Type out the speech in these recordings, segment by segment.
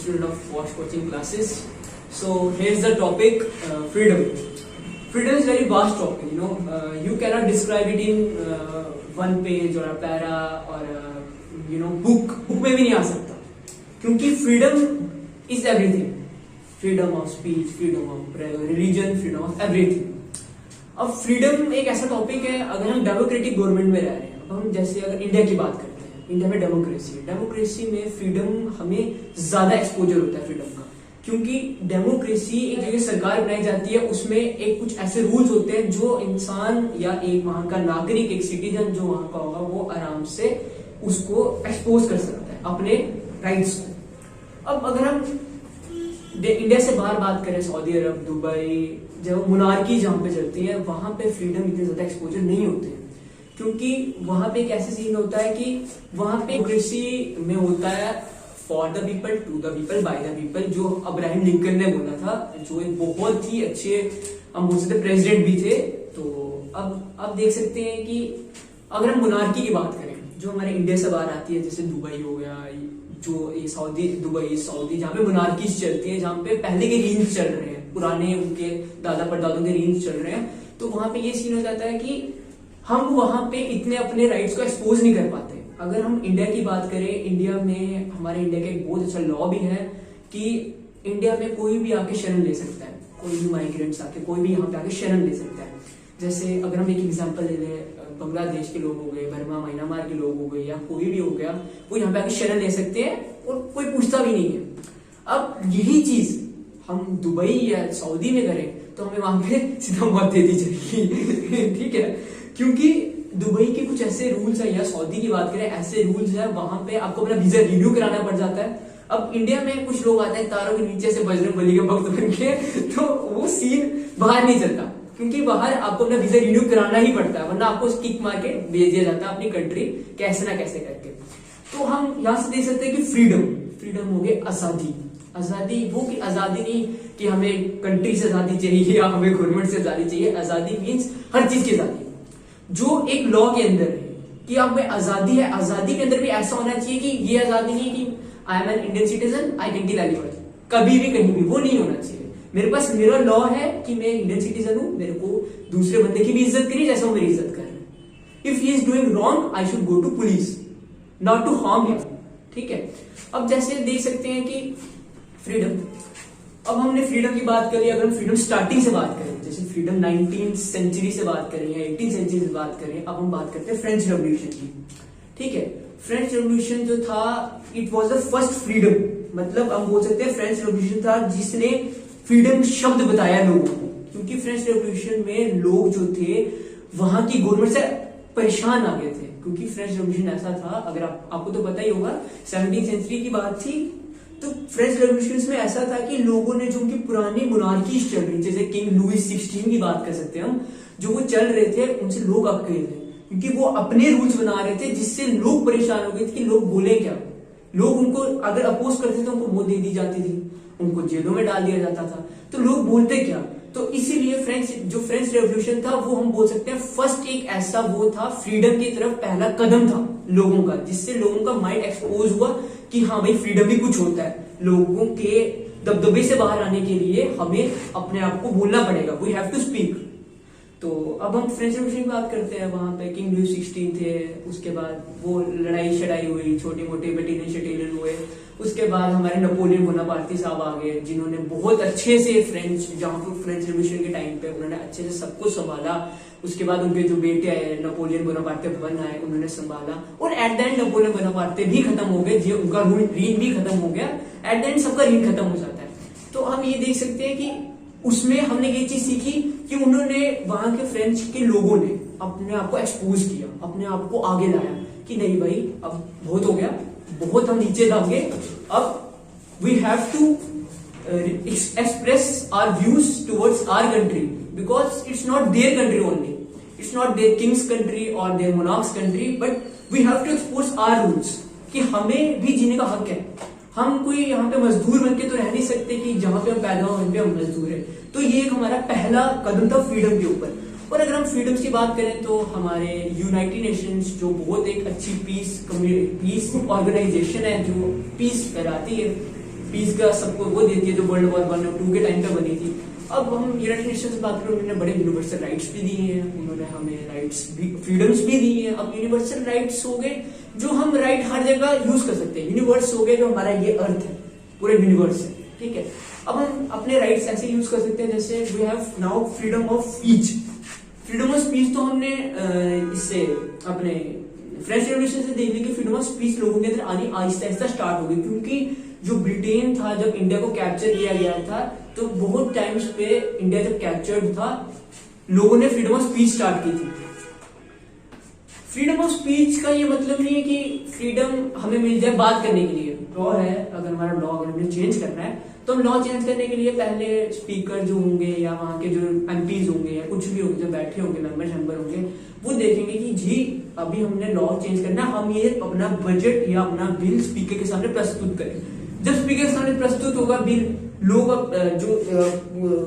student of Watch Coaching classes. So here's the topic, freedom. Freedom is a very vast topic. You cannot describe it in one page or a para or book में भी नहीं आ सकता, क्योंकि freedom is everything. Freedom of speech, freedom of religion, freedom of everything. अब freedom एक ऐसा topic है, अगर हम डेमोक्रेटिक गवर्नमेंट में रह रहे हैं, अब हम जैसे अगर इंडिया की बात करते हैं, इंडिया में डेमोक्रेसी में फ्रीडम हमें ज्यादा एक्सपोजर होता है फ्रीडम का, क्योंकि डेमोक्रेसी एक जगह सरकार बनाई जाती है, उसमें एक कुछ ऐसे रूल्स होते हैं जो इंसान या एक वहां का नागरिक, एक सिटीजन जो वहां का होगा, वो आराम से उसको एक्सपोज कर सकता है अपने राइट्स को। अब अगर हम इंडिया से बाहर बात करें, सऊदी अरब, दुबई, जब मोनार्की जहां पे चलती है, वहां पे फ्रीडम इतने ज्यादा एक्सपोजर नहीं होते हैं, क्योंकि वहां पे एक ऐसे सीन होता है कि वहां पे डेमोक्रेसी में होता है for the people, to the people, by the people, जो अब्राहम लिंकन ने बोला था, जो एक बहुत ही अच्छे हम बोल सकते प्रेसिडेंट भी थे। तो अब देख सकते हैं कि अगर हम मोनार्की की बात करें, जो हमारे इंडिया से बाहर आती है, जैसे दुबई हो गया, जो ये सऊदी जहाँ पे मोनार्कीज चलती है, जहाँ पे पहले के रीन्स चल रहे हैं, पुराने उनके दादा परदादों के रीन्स चल रहे हैं, तो वहां पे ये सीन हो जाता है कि हम वहां पे इतने अपने राइट्स को एक्सपोज नहीं कर पाते। अगर हम इंडिया की बात करें, इंडिया में हमारे इंडिया का एक बहुत अच्छा लॉ भी है कि इंडिया में कोई भी आके शरण ले सकता है, कोई भी माइग्रेंट्स आके, कोई भी यहाँ पे आके शरण ले सकता है। जैसे अगर हम एक एग्जाम्पल ले लें, बांग्लादेश के लोग हो गए, बर्मा म्यांमार के लोग हो गए, या कोई भी हो गया, वो यहाँ पे आके शरण ले सकते हैं और कोई पूछता भी नहीं है। अब यही चीज हम दुबई या सऊदी में करें तो हमें वहां पे सीधा मौत दे दी जाएगी ठीक है, क्योंकि दुबई के कुछ ऐसे रूल्स है, या सऊदी की बात करें ऐसे रूल्स है, वहां पे आपको अपना वीजा रिन्यू कराना पड़ जाता है। अब इंडिया में कुछ लोग आते हैं तारों के नीचे से बजरंगबली के भक्त बन के, तो वो सीन बाहर नहीं चलता, क्योंकि बाहर आपको अपना वीजा रिन्यू कराना ही पड़ता है, वरना आपको किक मार के भेज दिया जाता है अपनी कंट्री कैसे ना कैसे करके। तो हम यहाँ से देख सकते हैं कि फ्रीडम हो गई आजादी, वो की आजादी नहीं कि हमें कंट्री से आजादी चाहिए या हमें गवर्नमेंट से आजादी चाहिए। आजादी मीन्स हर चीज की आजादी, जो एक लॉ के अंदर है कि आप में आजादी है, आजादी के अंदर भी ऐसा होना चाहिए कि ये आजादी नहीं कि I am an Indian citizen, I can kill anyone, कभी भी कहीं भी, वो नहीं होना चाहिए। मेरे पास मेरा लॉ है कि मैं इंडियन सिटीजन हूं, मेरे को दूसरे बंदे की भी इज्जत करिए जैसा वो मेरी इज्जत कर रहे हैं। If he is doing wrong, I should go to police, not to harm him. ठीक है, अब जैसे देख सकते हैं कि फ्रीडम, अब हमने फ्रीडम की बात करी, अगर हम फ्रीडम स्टार्टिंग से बात करें, जैसे फ्रीडम 19th सेंचुरी से बात करें या 18th सेंचुरी से बात करें, अब हम बात करते हैं फ्रेंच रेवोल्यूशन की। ठीक है, फ्रेंच रेवोल्यूशन जो था, it was the first freedom, मतलब हम बोल सकते हैं फ्रेंच रेवोल्यूशन था जिसने फ्रीडम शब्द बताया लोगों को, क्योंकि फ्रेंच रेवोल्यूशन में लोग जो थे वहां की गवर्नमेंट से परेशान आ गए थे, क्योंकि फ्रेंच रेवोल्यूशन ऐसा था, अगर आपको तो पता ही होगा, 17th सेंचुरी की बात थी। तो फ्रेंच रेवोल्यूशन में ऐसा था कि लोगों ने जो उनकी पुरानी मोनार्कीज चल रही, जैसे किंग लुइस 16 की बात कर सकते हैं हम, जो वो चल रहे थे, उनसे लोग अक गए थे, क्योंकि वो अपने रूल्स बना रहे थे, जिससे लोग परेशान हो गए थे कि लोग बोले क्या। लोग उनको अगर अपोज करते थे, उनको मौत दे दी जाती थी, उनको जेलों में डाल दिया जाता था, तो लोग बोलते क्या। तो इसीलिए फ्रेंच रेवोल्यूशन था, वो हम बोल सकते हैं फर्स्ट एक ऐसा वो था, फ्रीडम की तरफ पहला कदम था लोगों का, जिससे लोगों का माइंड एक्सपोज हुआ कि हाँ भाई फ्रीडम भी कुछ होता है। लोगों के दबदबे से बाहर आने के लिए हमें अपने आप को बोलना पड़ेगा, वी हैव टू स्पीक। तो अब हम फ्रेंच रेवोल्यूशन की बात करते हैं, वहां पे किंग लुइस 16 थे, उसके बाद वो लड़ाई शड़ाई हुई, छोटे मोटे बटालियन हुए, उसके बाद हमारे नेपोलियन बोनापार्टी साहब आ गए, जिन्होंने बहुत अच्छे से फ्रेंच रेवोल्यूशन के टाइम पे उन्होंने अच्छे से सब कुछ संभाला। उसके बाद उनके जो बेटे आए, नेपोलियन बोनापार्टे बन आए, उन्होंने संभाला, और at the end Napoleon Bonaparte भी खत्म हो गए, जो उनका रीन भी खत्म हो गया, एट द एंड सबका रीन खत्म हो जाता है। तो हम ये देख सकते हैं कि उसमें हमने ये चीज सीखी कि उन्होंने, वहां के फ्रेंच के लोगों ने अपने आप को एक्सपोज किया, अपने आप को आगे लाया कि नहीं भाई अब बहुत हो गया, बहुत हम नीचे दब गए, अब we have to express our views towards our country, because it's not their country only, it's not their kings country और their monarchs country, but we have to expose our rules, कि हमें भी जीने का हक है। हम कोई यहाँ पे मजदूर बनके तो रह नहीं सकते कि जहां पे हम पैदा हो वहीं पे हम मजदूर है। तो ये एक हमारा पहला कदम था फ्रीडम के ऊपर। और अगर हम फ्रीडम्स की बात करें तो हमारे यूनाइटेड नेशंस जो बहुत एक अच्छी पीस ऑर्गेनाइजेशन है जो पीस फैलाती है, पीस का सबको वो देती है जो वर्ल्ड वॉर 1 और 2 के टाइम पे बनी थी। अब हम यूनाइटेड नेशंस से बात करें, उन्होंने बड़े यूनिवर्सल राइट्स भी दिए हैं, उन्होंने हमें राइट्स भी, फ्रीडम्स भी दी हैं। अब यूनिवर्सल राइट्स हो गए जो हम राइट हर जगह यूज कर सकते हैं, यूनिवर्स हो गए जो हमारा ये अर्थ है, पूरे यूनिवर्स है, ठीक है। अब हम अपने राइट्स ऐसे यूज कर सकते हैं जैसे we have now freedom of speech. Freedom of speech तो हमने इससे अपने फ्रेंच रेवोल्यूशन से देख ली कि फ्रीडम ऑफ स्पीच लोगों के अंदर आनी आहिस्ता आहिस्ता स्टार्ट हो गई, क्योंकि जो ब्रिटेन था जब इंडिया को कैप्चर किया गया था तो बहुत टाइम्स पे इंडिया जब कैप्चर्ड था लोगों ने फ्रीडम ऑफ स्पीच स्टार्ट की थी। फ्रीडम ऑफ स्पीच का ये मतलब नहीं है कि फ्रीडम हमें मिल जाए बात करने के लिए। लॉ है, अगर हमारा लॉ अगर हमें चेंज करना है तो हम लॉ चेंज करने के लिए पहले स्पीकर जो होंगे या वहाँ के जो एमपीज होंगे या कुछ भी होंगे जो बैठे होंगे मेंबर होंगे वो देखेंगे कि जी अभी हमने लॉ चेंज करना, हम ये अपना बजट या अपना बिल स्पीकर के सामने प्रस्तुत करें। जब स्पीकर के सामने प्रस्तुत होगा बिल, लोग जो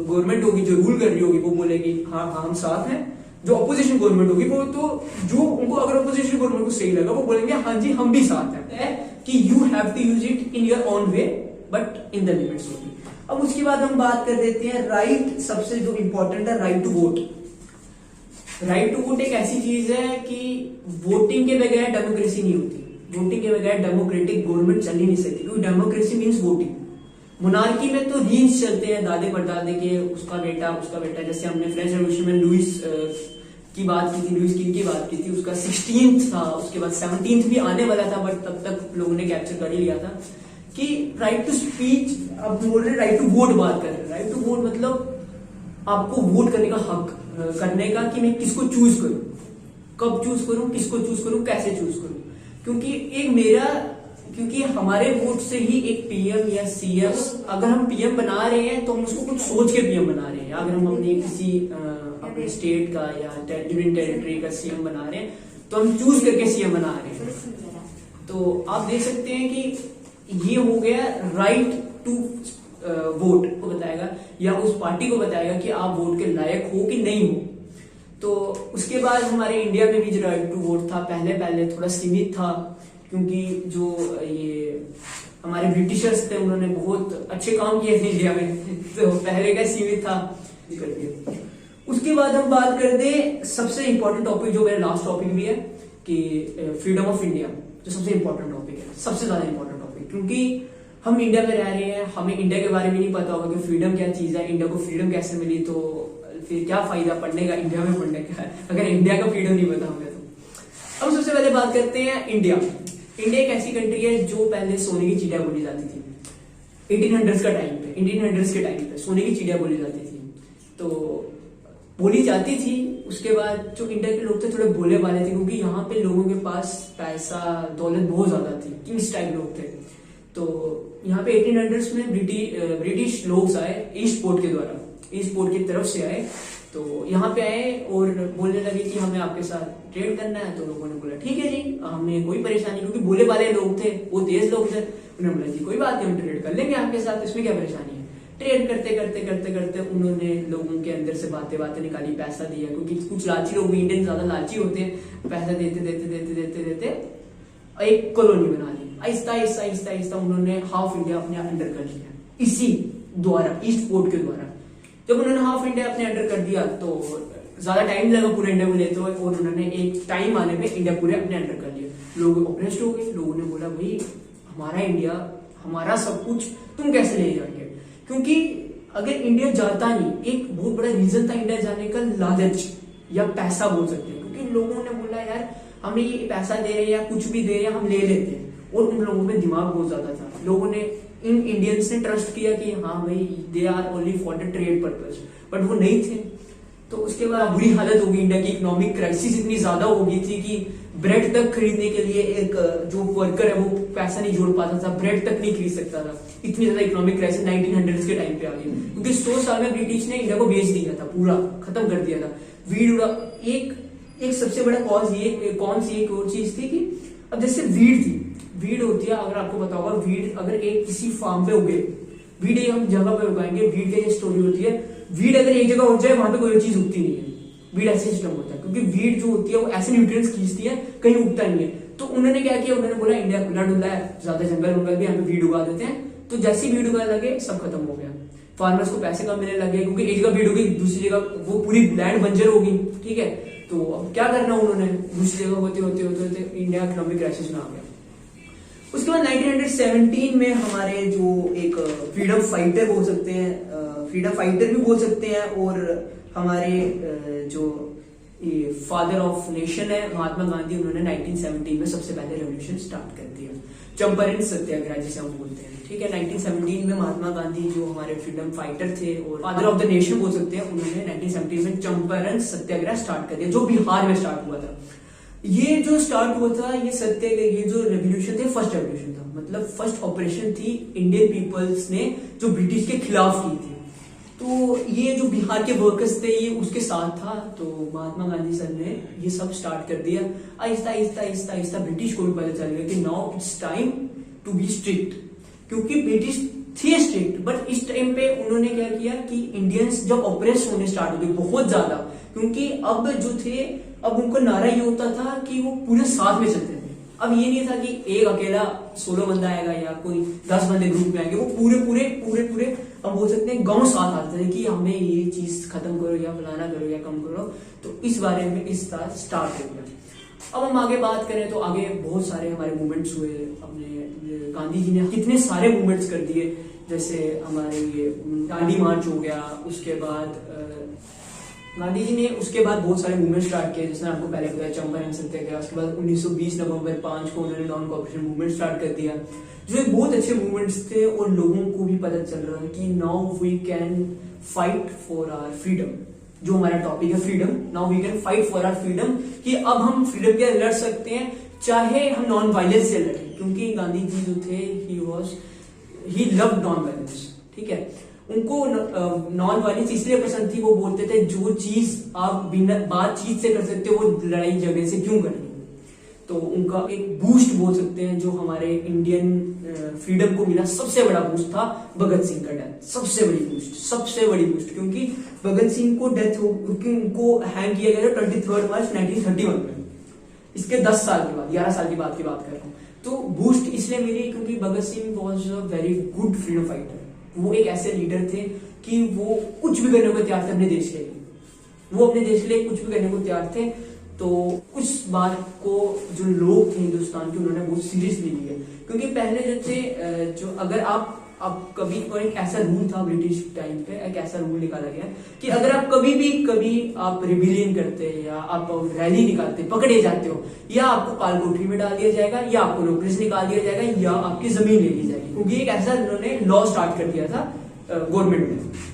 गवर्नमेंट होगी जो रूल कर रही होगी वो बोलेगी हाँ हाँ हम साथ हैं। जो अपोजिशन गवर्नमेंट होगी वो तो जो उनको अगर अपोजिशन गवर्नमेंट को सही लगा वो बोलेंगे हाँ जी हम भी साथ हैं, कि you have to use it in your own way but in the limits only. अब उसके बाद हम बात कर देते हैं राइट, सबसे जो इंपॉर्टेंट है right to vote. Right to vote एक ऐसी चीज है कि वोटिंग के बगैर डेमोक्रेसी नहीं होती, वोटिंग के बगैर डेमोक्रेटिक गवर्नमेंट चल ही नहीं सकती, क्योंकि डेमोक्रेसी मीन्स वोटिंग। मोनार्की में तो रीन्स चलते हैं दादे परदादे के, उसका बेटा, जैसे हमने फ्रेंच रेवोल्यूशन में लुइस की बात की थी, लुइस किंग की बात की थी, उसका 16th था, उसके बाद 17th भी आने वाला था बट तब तक लोगों ने कैप्चर कर ही लिया था। कि राइट टू स्पीच, अब बोल रहे राइट टू वोट बात कर रहे हैं। राइट टू वोट मतलब आपको वोट करने का हक, करने का कि मैं किसको चूज करूं, कब चूज करूं, किसको चूज करूं, कैसे चूज करूं। क्योंकि हमारे वोट से ही एक पीएम या सीएम, अगर हम पीएम बना रहे हैं तो हम उसको कुछ सोच के पीएम बना रहे हैं। अगर हम अपने किसी अपने स्टेट का या यूनियन टेरिटरी का सीएम बना रहे हैं तो हम चूज करके सीएम बना रहे हैं। तो आप देख सकते हैं कि ये हो गया राइट टू वोट को बताएगा या उस पार्टी को बताएगा कि आप वोट के लायक हो कि नहीं हो। तो उसके बाद हमारे इंडिया में भी जो राइट टू वोट था पहले थोड़ा सीमित था, क्योंकि जो ये हमारे ब्रिटिशर्स थे उन्होंने बहुत अच्छे काम किए थे इंडिया में तो पहले का सीमित था। उसके बाद हम बात कर दें सबसे इंपॉर्टेंट टॉपिक जो मेरा लास्ट टॉपिक भी है कि फ्रीडम ऑफ इंडिया, जो सबसे इंपॉर्टेंट टॉपिक है, सबसे ज्यादा इंपॉर्टेंट टॉपिक, क्योंकि हम इंडिया में रह रहे हैं, हमें इंडिया के बारे में नहीं पता होगा कि फ्रीडम क्या चीज है, इंडिया को फ्रीडम कैसे मिली, तो फिर क्या फायदा पढ़ने का इंडिया में पढ़ने का अगर इंडिया का फ्रीडम नहीं पता होगा तो। अब सबसे पहले बात करते हैं इंडिया। इंडिया एक ऐसी कंट्री है जो पहले सोने की चिड़िया बोली जाती थी 1800s के टाइम पे सोने की चिड़िया बोली जाती थी। तो बोली जाती थी, उसके बाद जो इंडिया के लोग थे थोड़े भोले वाले थे, क्योंकि यहाँ पे लोगों के पास पैसा दौलत बहुत ज्यादा थी, किंग्स टाइप लोग थे। तो यहाँ पे 1800s में ब्रिटिश लोग आए ईस्ट पोर्ट के द्वारा, ईस्ट पोर्ट की तरफ से आए, तो यहाँ पे आए और बोलने लगे कि हमें आपके साथ ट्रेड करना है। तो लोगों ने बोला ठीक है जी, हमें कोई परेशानी, क्योंकि भोले वाले लोग थे, वो तेज लोग थे, उन्होंने बोला जी कोई बात नहीं, हम ट्रेड कर लेंगे आपके साथ, इसमें क्या परेशानी है। ट्रेड करते उन्होंने लोगों के अंदर से बातें निकाली, पैसा दिया, क्योंकि कुछ लालची लोग, इंडियन ज्यादा लालची होते हैं, पैसा देते एक कॉलोनी बना ली। आहिस्ता उन्होंने हाफ इंडिया अपने अंडर कर लिया, इसी द्वारा, ईस्ट पोर्ट के द्वारा। जब उन्होंने हाफ इंडिया अपने अंडर कर दिया तो ज्यादा टाइम लगा पूरे इंडिया को लेते हुए, और उन्होंने एक टाइम आने पे इंडिया पूरे अपने अंडर कर लिया। लोग ऑप्रेस्ड हो गए, लोगों ने बोला भाई हमारा इंडिया, हमारा सब कुछ तुम कैसे ले जाओगे। क्योंकि अगर इंडिया जाता नहीं, एक बहुत बड़ा रीजन था इंडिया जाने का लालच या पैसा बोल सकते हैं, क्योंकि लोगों ने बोला यार हमें ये पैसा दे रहे हैं या कुछ भी दे रहे हैं हम ले लेते हैं, और उन लोगों में दिमाग बहुत ज्यादा था। लोगों ने इन इंडियंस ने ट्रस्ट किया कि हाँ भाई they are only for the trade purpose, but वो नहीं थे। तो उसके बाद बुरी हालत होगी, इंडिया की इकोनॉमिक क्राइसिस इतनी ज्यादा हो गई थी कि ब्रेड तक खरीदने के लिए एक जो वर्कर है वो पैसा नहीं जोड़ पाता था, ब्रेड तक नहीं खरीद सकता था। इतनी ज्यादा इकोनॉमिक क्राइसिस 1900s के टाइम पे आ गई, क्योंकि 100 साल में ब्रिटिश ने इंडिया को बेच दिया था, पूरा खत्म कर दिया था। एक सबसे बड़ा कॉज ये, कौन सी एक और चीज थी कि अब जैसे वीड होती है, अगर आपको पता होगा वीड अगर एक किसी फार्म पे उगे, वीड हम जगह पे उगाएंगे, वीड की स्टोरी होती है, वीड अगर एक जगह उग जाए वहां पे कोई चीज उगती नहीं है, वीड ऐसे सिस्टम होता है, क्योंकि वीड जो होती है वो ऐसे न्यूट्रिएंट्स खींचती है, कहीं उगता नहीं है। तो उन्होंने क्या किया, उन्होंने बोला इंडिया खुला डुला है, ज्यादा जंगल भी यहाँ पे वीड उगा देते हैं, तो जैसी वीडियो का लगे सब खत्म हो गया, फार्मर्स को पैसे कम मिलने लगे क्योंकि एक जगह वीडियो की दूसरी जगह वो पूरी लैंड बंजर होगी, ठीक है। तो अब क्या करना उन्होंने, दूसरी जगह होते होते होते होते इंडिया इकोनॉमिक क्राइसिस में आ गया। उसके बाद 1917 में हमारे जो एक फ्रीडम फाइटर बोल सकते हैं, फ्रीडम फाइटर भी बोल सकते हैं, और हमारे जो फादर ऑफ नेशन है महात्मा गांधी, उन्होंने 1917 में सबसे पहले रेवोल्यूशन स्टार्ट कर दिया, चंपारण सत्याग्रह जिसे हम बोलते हैं, ठीक है। 1917 में महात्मा गांधी जो हमारे फ्रीडम फाइटर थे और फादर ऑफ द नेशन बोल सकते हैं, उन्होंने 1917 में चंपारण सत्याग्रह स्टार्ट कर दिया, जो बिहार में स्टार्ट हुआ था। ये जो स्टार्ट हुआ था, ये सत्याग्रह, ये जो रेवोल्यूशन थे, फर्स्ट रेवोल्यूशन था, मतलब फर्स्ट ऑपरेशन थी इंडियन पीपल्स ने जो ब्रिटिश के खिलाफ की थी। तो ये जो बिहार के वर्कर्स थे ये उसके साथ था, तो महात्मा गांधी सर ने ये सब स्टार्ट कर दिया। आहिस्ता आहिस्ता आहिस्ता आहिस्ता ब्रिटिश को भी पता चल गया कि now it's time to be strict, क्योंकि ब्रिटिश थे स्ट्रिक्ट, बट इस टाइम पे उन्होंने क्या किया कि इंडियंस जब ऑपरेस होने स्टार्ट हो गए बहुत ज्यादा, क्योंकि अब जो थे, अब उनको नारा ये होता था कि वो पूरे साथ में चलते थे। अब ये नहीं था कि एक अकेला सोलो बंदा आएगा या कोई 10 बंदे ग्रुप में आएंगे, वो पूरे पूरे पूरे पूरे हम बोल सकते हैं गांव साथ आते थे कि हमें ये चीज खत्म करो या फलाना करो या कम करो। तो इस बारे में इस तरह स्टार्ट हो गया। अब हम आगे बात करें तो आगे बहुत सारे हमारे मूवमेंट्स हुए, अपने गांधी जी ने कितने सारे मूवमेंट्स कर दिए, जैसे हमारे ये दांडी मार्च हो गया, उसके बाद गांधी जी ने उसके बाद बहुत सारे मूवमेंट स्टार्ट किए, जैसे आपको पहले बताया चंपारण सत्याग्रह। उसके बाद 1920 नवंबर 5 को उन्होंने नॉन कॉपरेशन मूवमेंट स्टार्ट कर दिया, जो एक बहुत अच्छे मूवमेंट्स थे और लोगों को भी पता चल रहा है कि now we can fight for our freedom. जो हमारा टॉपिक है freedom, now we can fight for our freedom, कि अब हम फ्रीडम के लिए लड़ सकते हैं, चाहे हम नॉन वायलेंस से लड़े, क्योंकि गांधी जी जो थे ही लव्ड नॉन वायलेंस, ठीक है। उनको नॉन वायलेंस इसलिए पसंद थी, वो बोलते थे जो चीज आप बिना बातचीत से कर सकते हो वो लड़ाई झगड़े से क्यों करनी। तो उनका एक बूस्ट बोल सकते हैं जो हमारे इंडियन फ्रीडम को मिला, सबसे बड़ा बूस्ट था भगत सिंह का डेथ, सबसे बड़ी बूस्ट, क्योंकि भगत सिंह को डेथ हो, क्योंकि उनको हैंग किया गया था 23 मार्च 1931 में, इसके 10 साल के बाद, 11 साल की बात कर रहा हूँ। तो बूस्ट इसलिए मिली क्योंकि Bhagat Singh was a very good freedom fighter. वो एक ऐसे लीडर थे कि वो कुछ भी करने को तैयार थे अपने देश के लिए, वो अपने देश के लिए कुछ भी करने को तैयार थे। तो उस बात को जो लोग थे हिंदुस्तान के, उन्होंने बहुत सीरियसली लिया, क्योंकि पहले जो थे, जो अगर आप कभी, और एक ऐसा रूल था ब्रिटिश टाइम पे, एक ऐसा रूल निकाला गया कि अगर आप कभी आप रिबिलियन करते या आप रैली निकालते, पकड़े जाते हो, या आपको काल कोठरी में डाल दिया जाएगा, या आपको नौकरी से निकाल दिया जाएगा, या आपकी जमीन ले ली जाएगी, क्योंकि एक ऐसा उन्होंने लॉ स्टार्ट कर दिया था गवर्नमेंट ने।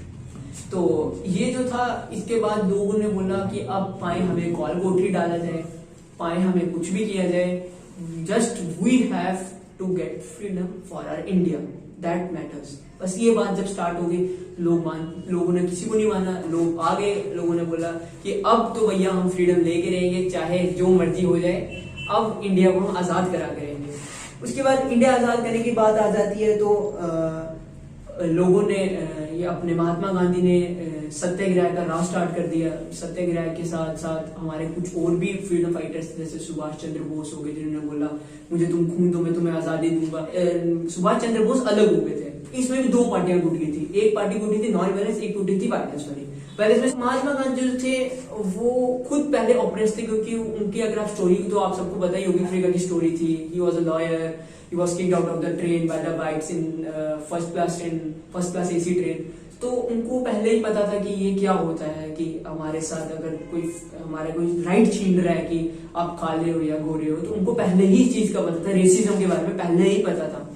तो ये जो था, इसके बाद लोगों ने बोला कि अब पाए हमें काल कोठरी डाला जाए, पाए हमें कुछ भी किया जाए, just we have to get freedom for our India, that matters. बस ये बात जब स्टार्ट हो गई, लोगों ने किसी को नहीं माना, लोग आ गए, लोगों ने बोला कि अब तो भैया हम फ्रीडम लेके रहेंगे, चाहे जो मर्जी हो जाए, अब इंडिया को हम आजाद करा करेंगे। उसके बाद इंडिया आजाद करने की बात आ जाती है, तो लोगों ने ये अपने महात्मा गांधी ने सत्याग्रह का राह स्टार्ट कर दिया। सत्याग्रह के साथ साथ हमारे कुछ और भी फ्रीडम फाइटर्स जैसे सुभाष चंद्र बोस हो गए, जिन्होंने बोला मुझे तुम खून दो मैं तुम्हें आजादी दूंगा। सुभाष चंद्र बोस अलग हो गए थे, इसमें भी 2 पार्टियां टूट गई थी, एक पार्टी टूटी थी नॉन वायलेंस, एक टूटी थी वायलेंस वाली। वायलेंस में महात्मा गांधी जो थे वो खुद पहले ऑपरेस थे, क्योंकि उनकी अगर आप स्टोरी तो आप सबको पता ही होगी, अफ्रीका की स्टोरी थी। He was a lawyer, he was kicked out of the train by the whites in first class AC train। तो उनको पहले ही पता था कि ये क्या होता है, कि हमारे साथ अगर कोई राइट छीन रहा है कि आप काले हो या गोरे हो, तो उनको पहले ही इस चीज का पता था, रेसिज्म के बारे में पहले ही पता था।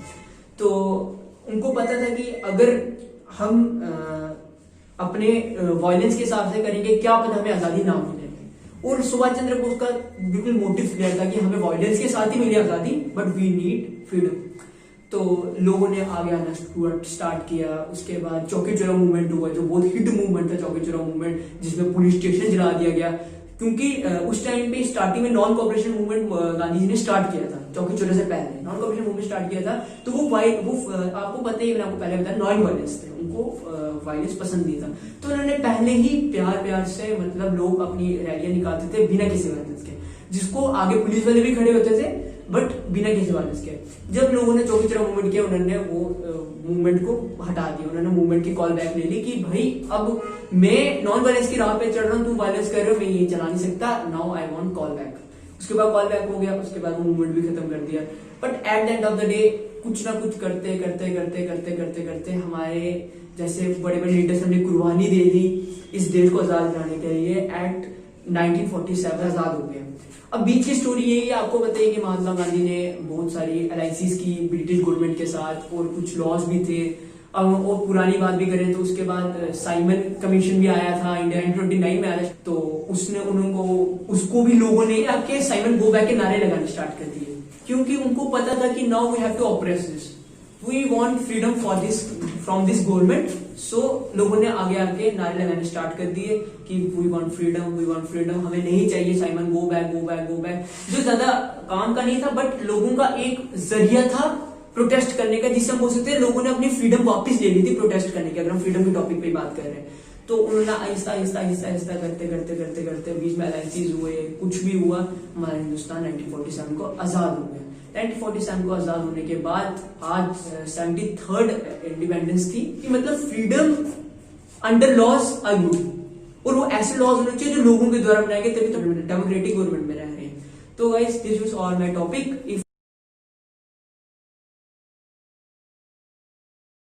तो उनको पता था कि अगर हम अपने वायलेंस के हिसाब से करेंगे, क्या पता हमें आजादी ना मिले। और सुभाष चंद्र बोस का बिल्कुल मोटिव क्लियर था कि हमें वायलेंस के साथ ही मिली आजादी, बट वी नीड फ्रीडम। तो लोगों ने आगे आना स्टार्ट किया। उसके बाद चौकी चौरा मूवमेंट हुआ, जो बहुत हिट मूवमेंट था चौकी चौरा मूवमेंट, जिसमें पुलिस स्टेशन जला दिया गया, क्योंकि उस टाइम पे स्टार्टिंग में non cooperation movement Gandhi ji ने स्टार्ट किया था, चौकी चौरा से पहले नॉन कॉपरेशन मूवमेंट स्टार्ट किया था। तो वो आपको पता ही, मैंने आपको पहले बताया, नॉन वायलेंस थे, उनको वायलेंस पसंद नहीं था। तो उन्होंने पहले ही प्यार से, मतलब लोग अपनी रैलियां निकालते थे बिना किसी वायलेंस के, जिसको आगे पुलिस वाले भी खड़े होते थे, बट बिना किसी वायलेंस के। जब लोगों ने 24 मूवमेंट किया, उन्होंने वो मूवमेंट को हटा दिया, उन्होंने मूवमेंट की कॉल बैक ले ली कि भाई अब मैं नॉन वायलेंस की राह पे चल रहा हूँ, तुम वायलेंस कर रहे हो, मैं ये चला नहीं सकता, now I want call back. उसके बाद कॉल बैक हो गया, उसके बाद वो मूवमेंट भी खत्म कर दिया। But at the end of the day कुछ ना कुछ करते करते करते करते करते करते हमारे जैसे बड़े बड़े लीडर्स ने कुर्बानी दे दी इस देश को आजाद कराने के लिए। एट 1947 आजाद हो गया। अब बीच की स्टोरी यही है, आपको बताइए कि महात्मा गांधी ने बहुत सारी एलाइंसिस की ब्रिटिश गवर्नमेंट के साथ, और कुछ लॉज भी थे। अब और पुरानी बात भी करें तो उसके बाद साइमन कमीशन भी आया था, इंडिया 1929 में आया, तो उसने उसको भी लोगों ने आके साइमन गो बैक के नारे लगाने स्टार्ट कर दिए, क्योंकि उनको पता था कि now we have to oppress this, we want freedom for this from this government. So लोगों ने आगे आके नारे लगाने स्टार्ट कर दिए कि we want freedom, we want freedom, हमें नहीं चाहिए Simon, go back go back go back. जो ज्यादा काम का नहीं था, बट लोगों का एक जरिया था प्रोटेस्ट करने का, जिससे हम बोल सकते हैं लोगों ने अपनी फ्रीडम वापस ले ली थी प्रोटेस्ट करने की, अगर हम फ्रीडम के टॉपिक पे बात कर रहे हैं। तो उन्होंने आहिस्ता आहिस्ता आहिस्ता आहिस्ता करते करते करते करते बीच में एलायंसेस हुए, कुछ भी हुआ, हमारा हिंदुस्तान 1947 को आजाद हो गया। 1947 को आजाद होने के बाद आज 73rd इंडिपेंडेंस थी, कि मतलब freedom under laws are good, और वो ऐसे लॉज होने चाहिए जो लोगों के द्वारा बनाए गए, तभी तो डेमोक्रेटिक गवर्नमेंट में रह रहे हैं। तो guys, this was all my topic. If